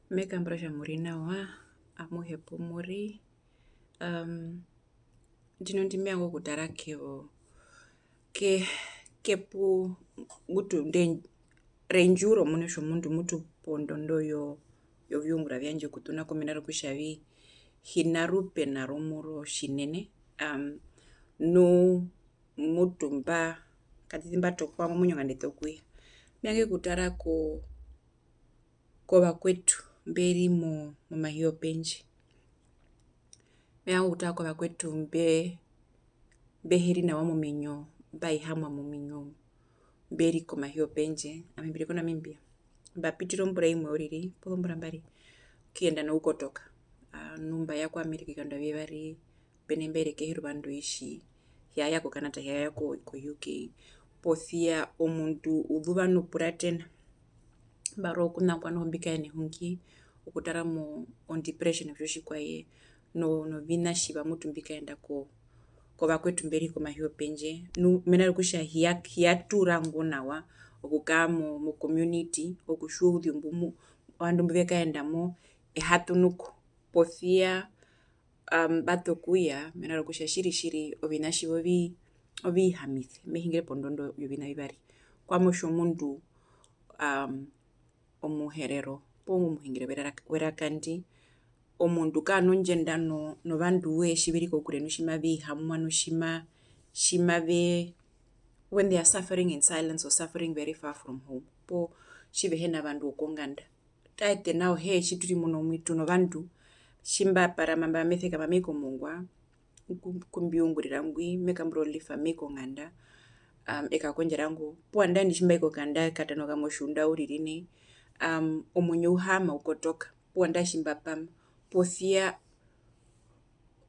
Mekambra muri nawa amuhepo muri ndino ndimiango kutara kepu mutu renjuro munesho mundu mutu pondondo yovyungura vyandje kutuna komenaro kushavi hina rupe na romuro shinene nu mutu mba katiti mba tokwa munyo ngandete okuya miange kutara ko vakwetu mberi momahio pendje miango kutara ko vakwetu mbeheri nawa mominyo mbaihamwa mominyo mberi komahio pendje ami mbiri ko Namibia mbapitire ombura imwe uriri poo zombura mbari okuyenda noukotoka numbaya ko America ovikando vye vari pene mberekehe ovandu ishi hiyaya ko Canada hiyaya ko UK posia omundu uzuva nopuratena mbari okunakwa noho mbikaene hungi okutara depression vyotjikwaye novina shiva mutu mbikaenda ko vakwetu mberi komahio pendje nu mena rokutja hiyatura ngu nawa okukara mo community okutjiwa ouzeu ovandu mbuvekaendamo ehatunuko posia mbatokuya mena rokutja tjiri ovina shiva ovihamise mehingire pondondo yovina vivari kwami otjomundu omuherero poo omuhingire weraka ndi omundu kaana ondjenda novanduwee tjiveri kokure nu tjimavihamwa nu when they are suffering in silence or suffering very far from home poo tjivehena vandu wokonganda taete nao tjituri muno tuno tjimbaparama mba mesekama mei komongua kumbiungurira ngwi mekambura olefa mei konganda ekakondjera ngo poo andae tjimbai konganda ekatano kamwe otjiunda uriri nai omwinyo auhaama aukotoka poo andae tjimbapama posia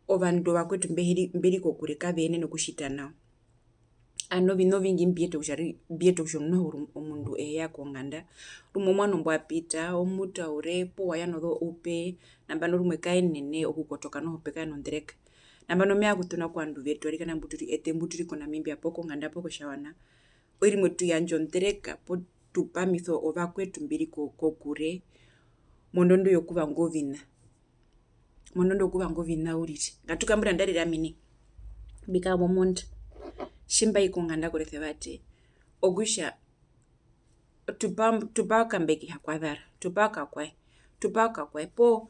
ovandu ovakwetu mberi kokure kavenene okutjita nao ano vina ovingi mbiyeta kutja noho omundu eya konganda rumwe omwano mbwapita omutaure poo waya noupe nambano rumwe kaenene okukotoka noho pekaena ondereka nambano mevanga okutuna kovandu vetu arikana ete mbuturi ko Namibia poo konganda poo kotjawana oirimwe tuyandja ondereka poo tupamise ovakwetu mberi kokure mondondo yokuvanga ovina uriri ngatukambura andarire ami nai mbikara momonda tjimbai konganda koresevate okutja tupa okambekiha kwazara tupa okakwae poo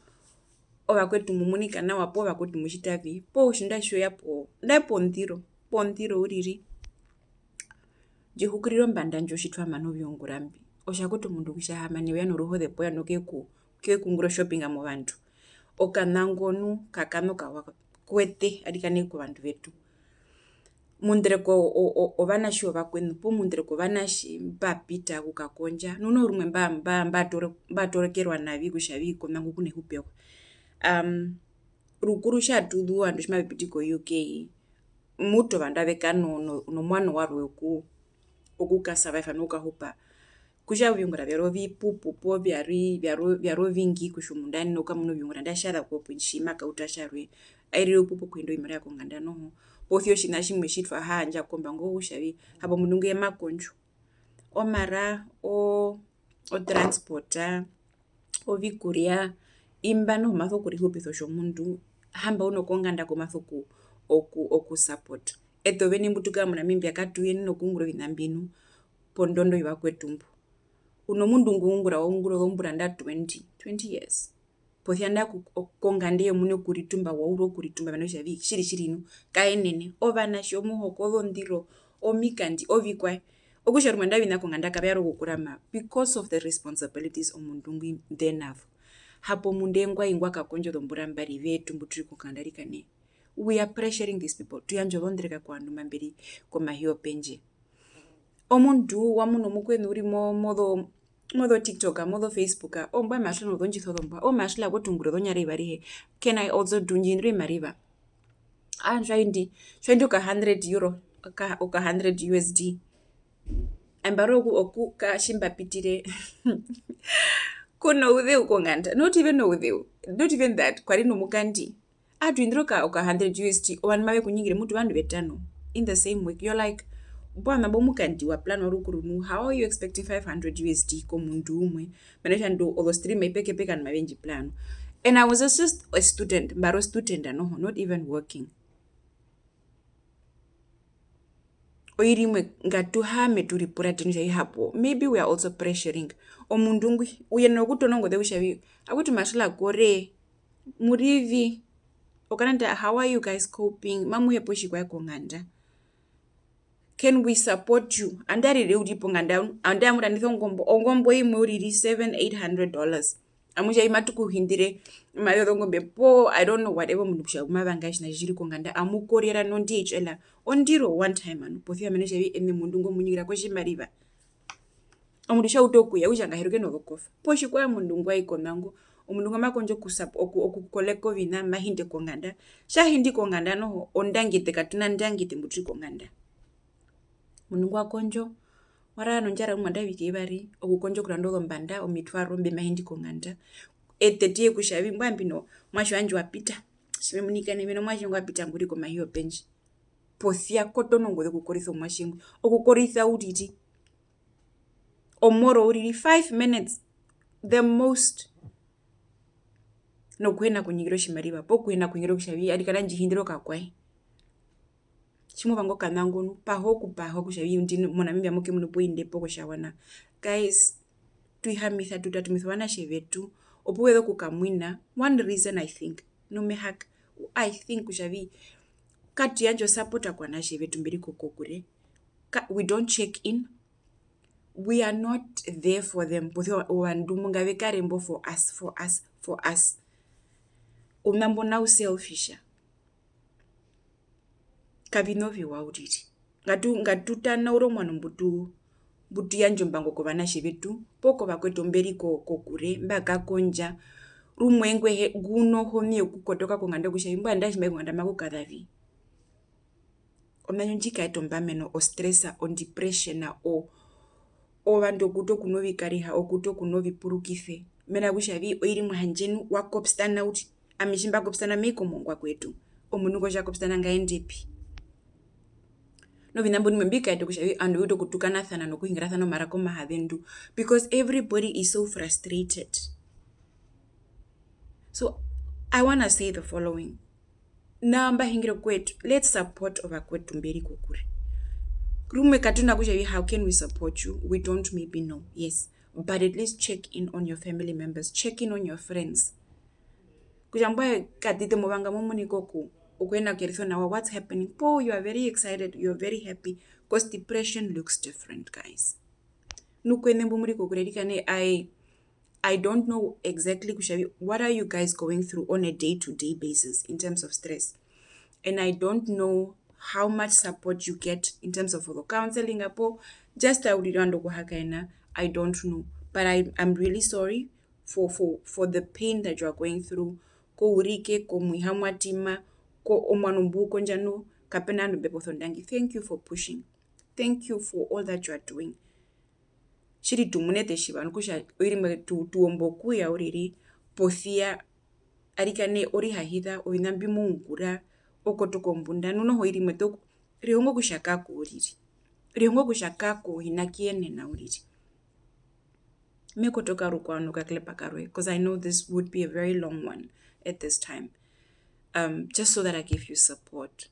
ovakwetu mumunika nawa poo ovakwetu mutjitavi poo otjina tjoya andae ponziro uriri ndjihukurira ombanda ndjo tjitwamana oviungura mbi otjakwetu omundu kutja haama nai oya noruhoze poo yano kekungura o shopping movandu okanango nu kakana okawa kwete arikana kovandu vetu mundereko ovanatje wovakwenu poo mundereko ovanatje mbapita okukakondja nu noho rumwe mbatorekerwa navi kutjavii konango kuna ehupewa rukuru tjatuzu ovandu tjimavipiti ko UK mutu ovandu avekara nomwano warwe okukasurviva nu okukahupa kutja oviungura vyarwe ovipupu poo vyarwe ovingi kutja omundu aanene okukamuna oviungura nandae tjazapo tjimakauta tjarwe airire opupu okuhinda ovimariva konganda noho posia otjina tjimwe tjitwahaandja kombango ookutjavii hapo omundu ngwi eemakondjo omara transport ovikuria imba noho maso kurihupisa otjomundu hamba uno konganda komaso okusupport ete oveni mbutukara mo Namibia katuyenene okungura ovina mbi nu pondondo yovakwetu mbo uno mundu ngungura waungura ozombura andae 20 years posia andae konganda iyo omuni okuritumba waurwa okuritumba mena rokutjavii tjiri nu kaenene ovanatje omuhoko ozondiro omikandi ovikwae okutja rumwe andae ovina konganda kaveyari okukurama because of the responsibilities omundu ngwi ndenavo hapo omundu eengwahi ngwakakondja ozombura mbari vetu mbuturi konganda arikane we are pressuring these people tuyandje ozondereka kovandu mba mberi komahio pendje omundu wamuna omukwenu uri mozo TikTok mozo Facebook mbwae maatjela nozondjisa ozombwa maatjela kotungura ozonyara vivarihe can I also do ndjinire ovimariva tjwaindi oka €100 oka $100 USD ambari tjimbapitire kuna ouzeu konganda not even ouzeu not even that kwari nomukandi twindira oka $100 USD ovandu mavekunyingire mutu ovandu vetano in the same week you're like bwana bomukandiwa plan uri kurunu how are you expecting 500 USD komundu umwe manesha ndo those three maipekepeka mavenji plan. And I was just a student, mbaro student anoho, not even working. Oirimwe ngatuhame turipura tenisha ihapo. Maybe we are also pressuring. Omundungwi uye nokutonongo de ushavi akuti mashila kore murivi okananda how are you guys coping mamu yeposhi kwa konganda. Can we support you? Andari reudipo nganda andamuda nitho ngombo imwe uriri $700-800. Amusha imatuku hindire mayo ngombe po I don't know whatever mundu kusha mavanga shina jiri konganda amukorera nondi echela ondiro one time anu pothia menesha ene mundu ngomunyira koshi mariva omundu sha utokuya ushanga heruke novokofa poshi kwa mundu ngwa ikonango omundu ngama konjo okukoleko vina mahinde konganda sha hindi konganda no ondangite katuna ndangite mutri konganda mundu ngwa konjo warano njara mwanda wiki bari okukonjo kurando mbanda omitwaro mbe mahindi konganda etetie kushavi mbambino mwasho wanje wapita simemunika nemeno mwasho wapita nguri koma hiyo bench pothia kotono ngode kukoritha mwashingu okukoritha utiti omoro uriri 5 minutes the most no kuena kunyigiro shimariba po kuena kunyigiro kushavi adikana njihindiro kakwai chimo vango kanangonu paho kushavi ndino mona mimba moke muno poinde poko shawana guys tuihamitha tutatumithwana shevetu opuwedo kukamwina. One reason I think no mehak I think kushavi kati yanjo supporta kwa na shevetu mbiri kokokure we don't check in, we are not there for them potho wandumunga vekarembo for us unambo now selfisha kavinovi wauditi ngatutana uro mwana mbutu yanjo mbango kwa na shevetu poko vakweto mberi kokure mbaka konja rumwengwe guno homie kukotoka konganda kushaimba ndashimba konganda makukadhavi omanyo njika etomba meno o stressa on depression na o vandu kuto kunovi kariha o kuto kunovi purukife mena kushavi oiri mhanjenu wakopstana uti amishimba kopstana meko mongwa kwetu omunuko jakopstana ngaendepi no vinambo ni mbika eto kushavi ando uto kutukana thana no kuhingira thana marako mahavendu because everybody is so frustrated. So I want to say the following. Namba hingiro kwetu, let's support over kwetu mberi kukure. Krume katuna kushavi, how can we support you? We don't maybe know, yes. But at least check in on your family members. Check in on your friends. Kujambwa katite mwanga mumuni koku. Ukwena kerithwa na what's happening. Po, you are very excited. You are very happy. Because depression looks different, guys. Nukwene mbumuri kukuredikane, I don't know exactly kushavi, what are you guys going through on a day-to-day basis in terms of stress. And I don't know how much support you get in terms of the counseling. Just I don't know. But I'm really sorry for the pain that you are going through. Ko urike, ko muihamwatima, ko omanumbu konjano, kapenanu bebothondangi. Thank you for pushing. Thank you for all that you are doing. Shiri tumunete shibanu kusha oirime tuomboku ya oriri pothia arikane ori hahitha oinambi mungura okotoko mbunda nuno hoirime to rihongo kushakako oriri rihongo kushakako hinakiene na oriri mekotoka rukwano kaklepa karwe because I know this would be a very long one at this time just so that I give you support.